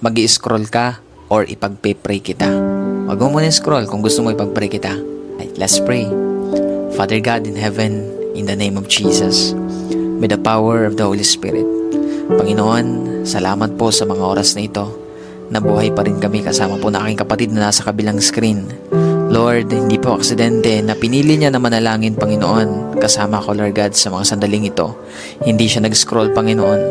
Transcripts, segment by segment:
mag-i-scroll ka or ipagpe-pray kita. Wag mo muna scroll kung gusto mo ipag-pray kita. Right, let's pray. Father God in heaven, in the name of Jesus, with the power of the Holy Spirit, Panginoon, salamat po sa mga oras na ito. Nabuhay pa rin kami kasama po na aking kapatid na nasa kabilang screen. Lord, hindi po aksidente na pinili niya na manalangin, Panginoon, kasama ko, Lord God, sa mga sandaling ito. Hindi siya nag-scroll, Panginoon.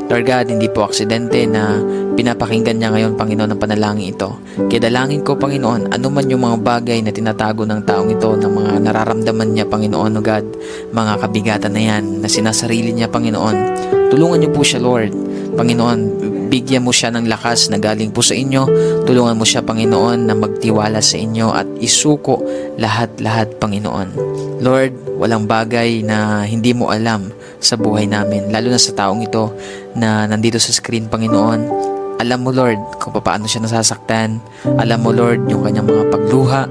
Lord God, hindi po aksidente na pinapakinggan niya ngayon, Panginoon, ang panalangin ito. Kaya dalangin ko, Panginoon, ano man yung mga bagay na tinatago ng taong ito, ng mga nararamdaman niya, Panginoon, O God, mga kabigatan na yan, na sinasarili niya, Panginoon. Tulungan niyo po siya, Lord. Panginoon, bigyan mo siya ng lakas na galing po sa inyo. Tulungan mo siya, Panginoon, na magtiwala sa inyo at isuko lahat-lahat, Panginoon. Lord, walang bagay na hindi mo alam sa buhay namin, lalo na sa taong ito na nandito sa screen, Panginoon. Alam mo, Lord, kung paano siya nasasaktan. Alam mo, Lord, yung kanyang mga pagluha.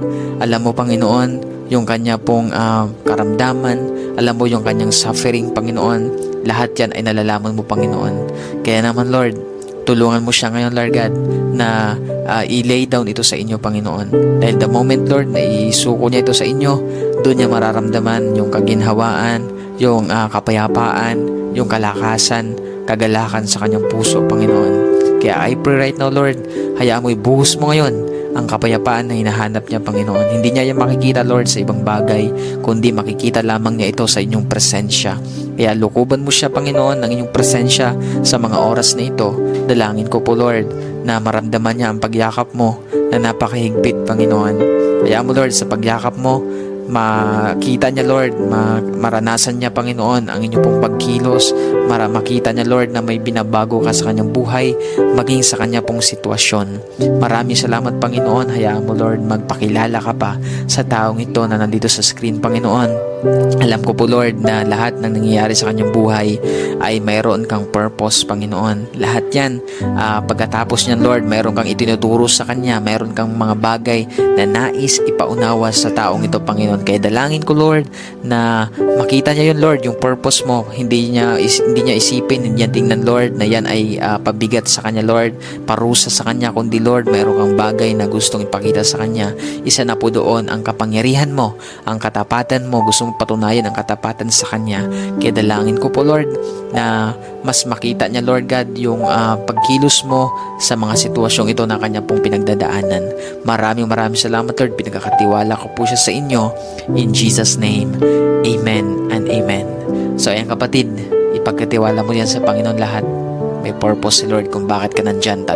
Alam mo, Panginoon, yung kanya pong karamdaman. Alam mo yung kanyang suffering, Panginoon. Lahat yan ay nalalaman mo, Panginoon. Kaya naman, Lord, tulungan mo siya ngayon, Lord God, na i-lay down ito sa inyo, Panginoon. Dahil the moment, Lord, na isuko niya ito sa inyo, doon niya mararamdaman yung kaginhawaan, yung kapayapaan, yung kalakasan, kagalakan sa kanyang puso, Panginoon. Kaya I pray right now, Lord, hayaan mo ibuhos mo ngayon ang kapayapaan na hinahanap niya, Panginoon. Hindi niya yan makikita, Lord, sa ibang bagay, kundi makikita lamang niya ito sa inyong presensya. Kaya lukuban mo siya, Panginoon, ng inyong presensya sa mga oras na ito. Dalangin ko po, Lord, na maramdaman niya ang pagyakap mo na napakahigpit, Panginoon. Kaya mo, Lord, sa pagyakap mo, makita niya, Lord, maranasan niya, Panginoon, ang inyong pong pagkilos, makita niya, Lord, na may binabago ka sa kanyang buhay, maging sa kanya pong sitwasyon. Maraming salamat, Panginoon. Hayaan mo, Lord, magpakilala ka pa sa taong ito na nandito sa screen, Panginoon. Alam ko po, Lord, na lahat ng nangyayari sa kanyang buhay ay mayroon kang purpose, Panginoon. Lahat yan, pagkatapos niyan, Lord, mayroon kang itinuturo sa kanya, mayroon kang mga bagay na nais ipaunawa sa taong ito, Panginoon. Kaya dalangin ko, Lord, na makita niya yun, Lord, yung purpose mo. Hindi niya isipin, hindi niya tingnan, Lord, na yan ay pabigat sa kanya, Lord, parusa sa kanya, kundi, Lord, mayroon kang bagay na gustong ipakita sa kanya. Isa na po doon ang kapangyarihan mo, ang katapatan mo, gustong patunayan ang katapatan sa kanya. Kaya dalangin ko po, Lord, na mas makita niya, Lord God, yung pagkilos mo sa mga sitwasyong ito na kanya pong pinagdadaanan. Maraming salamat, Lord. Pinagkakatiwala ko po siya sa inyo. In Jesus' name, Amen and Amen. So ayan, kapatid, ipagkatiwala mo yan sa Panginoon lahat. May purpose si Lord kung bakit ka nandyan.